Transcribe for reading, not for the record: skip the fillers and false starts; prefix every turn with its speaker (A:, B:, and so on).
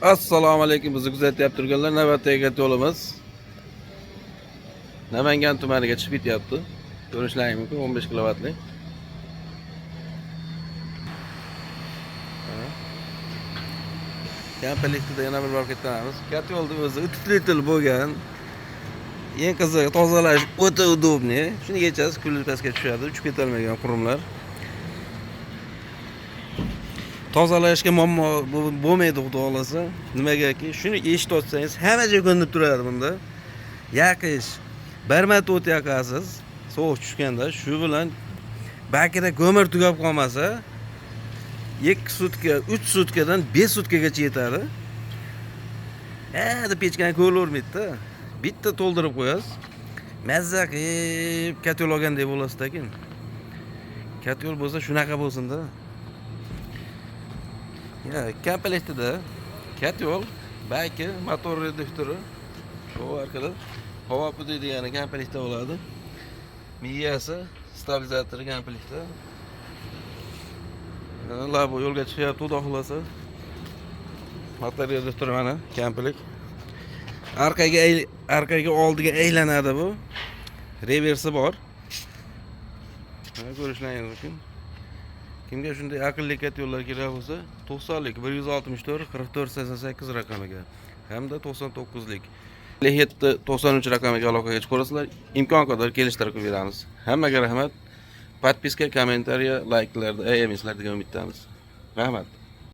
A: Assalomu alaykum. Bizni kuzatyapti turganlar, navbatdagi yo'limiz Namangan tumaniga chiqib ketyapti. Ko'rishlaringiz mumkin 15 kilovatli. Kampaliktda yana bir bor ketamiz. Kat yo'lda o'zi o'titlitil bo'lgan. Eng qizig'i tozalash o'ta udobniy. Shuni kechasiz kulib pastga tushadi, uchib ketolmagan qurumlar. Tozalashga muammo bo'lmaydi, xudo xolasa. Nimagaki, shuni eshitib olsangiz hamma joy ko'rinib turadi bunda. Yaqish bir marta o't yoqasiz, sovuq tushganda, shu bilan bakida ko'mir tugab qolmasa 2 sutka, 3 sutkadan 5 sutkagacha yetadi. Deb pechkani ko'ravermaydi-da. Bitta to'ldirib qo'yasiz. Mazza qilib katyol olgandek bo'lasiz-da-kin. Katyol bo'lsa shunaqa bo'lsin-da. Ya, komplektida katyol, balki motor reduktori, bu orqada havo pudaydigani komplektda bo'ladi. Miyasi, stabilizatori komplektda. Labo yo'lga chiqyapti, xudo xolasa. Motor reduktori mana komplekt. Arqaga oldiga aylanadi bu. Reversi bor. Mana ko'rishlaringiz mumkin. Kimga shunday aqlli katyollar kerak bo'lsa, 90lik 164 44 88 raqamiga hamda 99lik 57 93 raqamiga aloqaga chiqarasizlar. Imkon qadar kelishtirib beramiz. Hammaga rahmat. Podpiska, kommentariya, layklarni ayamanglar degan umiddamiz. Rahmat.